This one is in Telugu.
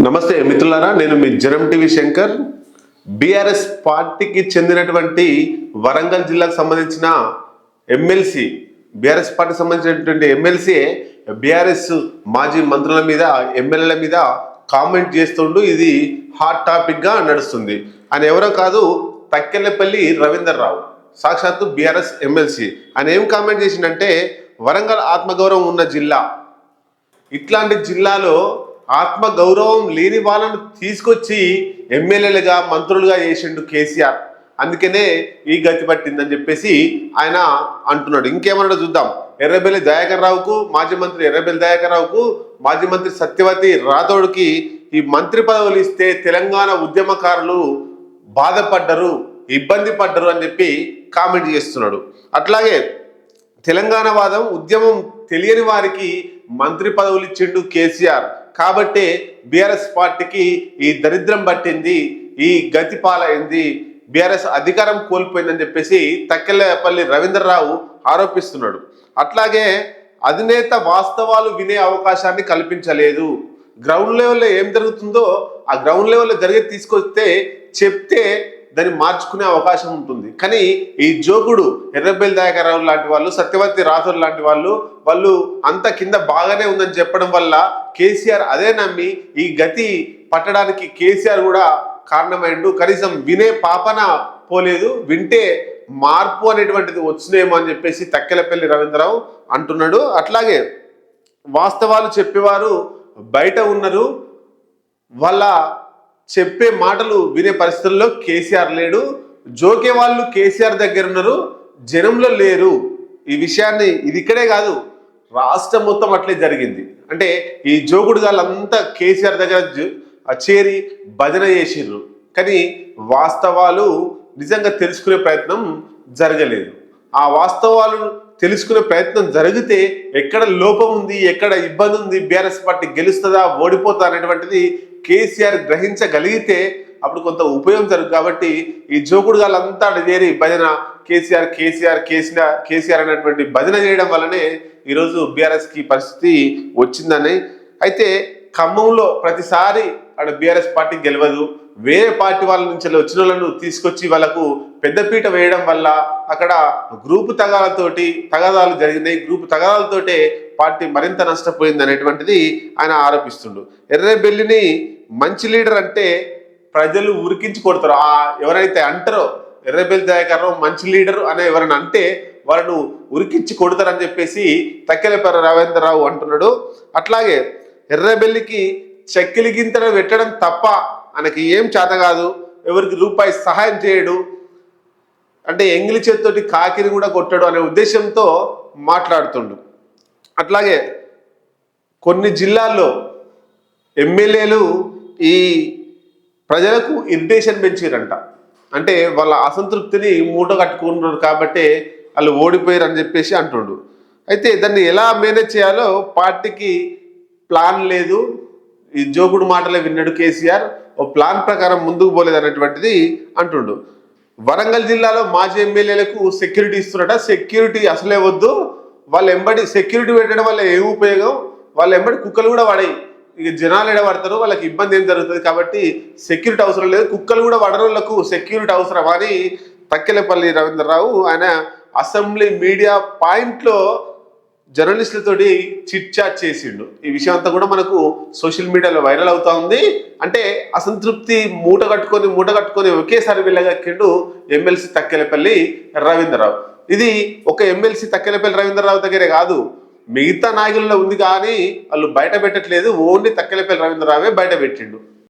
నమస్తే మిత్రులారా, నేను మీ జనం టీవీ శంకర్. బీఆర్ఎస్ పార్టీకి చెందినటువంటి వరంగల్ జిల్లాకు సంబంధించిన ఎమ్మెల్సీ, బీఆర్ఎస్ పార్టీకి సంబంధించినటువంటి ఎమ్మెల్సీ బీఆర్ఎస్ మాజీ మంత్రుల మీద, ఎమ్మెల్యేల మీద కామెంట్ చేస్తుండు. ఇది హాట్ టాపిక్గా నడుస్తుంది. ఆయన ఎవరో కాదు, తక్కెళ్ళపల్లి రవీందర్ రావు, సాక్షాత్తు బీఆర్ఎస్ ఎమ్మెల్సీ. ఆయన ఏం కామెంట్ చేసిందంటే, వరంగల్ ఆత్మగౌరవం ఉన్న జిల్లా, ఇట్లాంటి జిల్లాలో ఆత్మ గౌరవం లేని వాళ్ళను తీసుకొచ్చి ఎమ్మెల్యేలుగా, మంత్రులుగా చేసిండు కేసీఆర్. అందుకనే ఈ గతి పట్టిందని చెప్పేసి ఆయన అంటున్నాడు. ఇంకేమన్నాడో చూద్దాం. ఎర్రబెల్లి దయాకర్ రావుకు, మాజీ మంత్రి ఎర్రబెల్లి దయాకర్ రావుకు, మాజీ మంత్రి సత్యవతి రాథోడ్కి ఈ మంత్రి పదవులు ఇస్తే తెలంగాణ ఉద్యమకారులు బాధపడ్డరు, ఇబ్బంది పడ్డరు అని చెప్పి కామెంట్ చేస్తున్నాడు. అట్లాగే తెలంగాణ వాదం, ఉద్యమం తెలియని వారికి మంత్రి పదవులు ఇచ్చిండు కేసీఆర్. కాబట్టే బీఆర్ఎస్ పార్టీకి ఈ దరిద్రం పట్టింది, ఈ గతి పాలైంది, బీఆర్ఎస్ అధికారం కోల్పోయిందని చెప్పేసి తక్కెళ్ళపల్లి రవీంద్రరావు ఆరోపిస్తున్నాడు. అట్లాగే అధినేత వాస్తవాలు వినే అవకాశాన్ని కల్పించలేదు. గ్రౌండ్ లెవెల్లో ఏం జరుగుతుందో ఆ గ్రౌండ్ లెవెల్లో జరిగే తీసుకొస్తే చెప్తే దాన్ని మార్చుకునే అవకాశం ఉంటుంది. కానీ ఈ జోకుడు ఎర్రబెల్లి దయాకర్ రావు లాంటి వాళ్ళు, సత్యవతి రాథోడ్ లాంటి వాళ్ళు అంత కింద బాగానే ఉందని చెప్పడం వల్ల కేసీఆర్ అదే నమ్మి ఈ గతి పట్టడానికి కేసీఆర్ కూడా కారణమైండు. కనీసం వినే పాపన పోలేదు, వింటే మార్పు అనేటువంటిది వచ్చినేమో అని చెప్పేసి తక్కెళ్ళపల్లి రవీంద్రరావు అంటున్నాడు. అట్లాగే వాస్తవాలు చెప్పేవారు బయట ఉన్నారు, వాళ్ళ చెప్పే మాటలు వినే పరిస్థితుల్లో కేసీఆర్ లేడు. జోకే వాళ్ళు కేసీఆర్ దగ్గర ఉన్నారు, జనంలో లేరు. ఈ విషయాన్ని ఇది ఇక్కడే కాదు, రాష్ట్రం మొత్తం అట్లే జరిగింది. అంటే ఈ జోకుడు గాళ్ళంతా కేసీఆర్ దగ్గర చేరి భజన చేసిర్రు, కానీ వాస్తవాలు నిజంగా తెలుసుకునే ప్రయత్నం జరగలేదు. ఆ వాస్తవాలు తెలుసుకునే ప్రయత్నం జరిగితే ఎక్కడ లోపం ఉంది, ఎక్కడ ఇబ్బంది ఉంది, బీఆర్ఎస్ పార్టీ గెలుస్తుందా ఓడిపోతా అనేటువంటిది కేసీఆర్ గ్రహించగలిగితే అప్పుడు కొంత ఉపయోగం జరుగుతుంది. కాబట్టి ఈ జోకుడు గాళ్ళంతా చేరి భజన కేసీఆర్ కేసీఆర్ కేసీఆర్ కేసీఆర్ అనేటువంటి భజన చేయడం వల్లనే ఈరోజు బీఆర్ఎస్కి పరిస్థితి వచ్చిందని. అయితే ఖమ్మంలో ప్రతిసారి అక్కడ బీఆర్ఎస్ పార్టీ గెలవదు, వేరే పార్టీ వాళ్ళ నుంచి వచ్చిన వాళ్ళను తీసుకొచ్చి వాళ్ళకు పెద్దపీట వేయడం వల్ల అక్కడ గ్రూపు తగాదాలు జరిగినాయి. గ్రూపు తగాదాలతోటే పార్టీ మరింత నష్టపోయింది అనేటువంటిది ఆయన ఆరోపిస్తుండు. ఎర్రబెల్లిని మంచి లీడర్ అంటే ప్రజలు ఉరికించి కొడతారు. ఎవరైతే అంటారో ఎర్రబెల్లి దయాకర్ రావు మంచి లీడరు అనే ఎవరైనా అంటే వాళ్ళను ఉరికించి కొడతారని చెప్పేసి తక్కెళ్ళపల్లి రవీంద్రరావు అంటున్నాడు. అట్లాగే ఎర్రబెల్లికి చెక్కిలి గింతలు పెట్టడం తప్ప ఆయనకి ఏం చేత కాదు, ఎవరికి రూపాయి సహాయం చేయడు, అంటే ఎంగిలి చేతితోటి కాకిని కూడా కొట్టాడు అనే ఉద్దేశంతో మాట్లాడుతుండు. అట్లాగే కొన్ని జిల్లాల్లో ఎమ్మెల్యేలు ఈ ప్రజలకు ఇరిటేషన్ పెంచారంట. అంటే వాళ్ళ అసంతృప్తిని మూట కట్టుకున్నారు కాబట్టి వాళ్ళు ఓడిపోయారు అని చెప్పేసి అంటుండు. అయితే దాన్ని ఎలా మేనేజ్ చేయాలో పార్టీకి ప్లాన్ లేదు. ఈ జోకుడు మాటలే విన్నాడు కేసీఆర్, ఓ ప్లాన్ ప్రకారం ముందుకు పోలేదు అనేటువంటిది అంటుండు. వరంగల్ జిల్లాలో మాజీ ఎమ్మెల్యేలకు సెక్యూరిటీ ఇస్తున్నట. సెక్యూరిటీ అసలే వద్దు, వాళ్ళ ఎంబడి సెక్యూరిటీ పెట్టడం వల్ల ఏం ఉపయోగం, వాళ్ళ ఎంబడి కుక్కలు కూడా పడాయి, ఇక జనాలు ఎడబడతారు, వాళ్ళకి ఇబ్బంది ఏం జరుగుతుంది, కాబట్టి సెక్యూరిటీ అవసరం లేదు, కుక్కలు కూడా పడరోళ్లకు సెక్యూరిటీ అవసరం అని తక్కెళ్ళపల్లి రవీంద్రరావు ఆయన అసెంబ్లీ మీడియా పాయింట్లో జర్నలిస్టులతోటి చిట్ చాట్ చేసిండు. ఈ విషయం అంతా కూడా మనకు సోషల్ మీడియాలో వైరల్ అవుతా ఉంది. అంటే అసంతృప్తి మూట కట్టుకొని ఒకేసారి వెళ్ళగక్కిండు ఎమ్మెల్సీ తక్కెళ్ళపల్లి రవీంద్రరావు. ఇది ఒక ఎమ్మెల్సీ తక్కెళ్ళపల్లి రవీంద్రరావు దగ్గరే కాదు, మిగతా నాయకుల్లో ఉంది, కానీ వాళ్ళు బయట పెట్టట్లేదు. ఓన్లీ తక్కెళ్ళపల్లి రవీంద్రరావే బయట పెట్టిండు.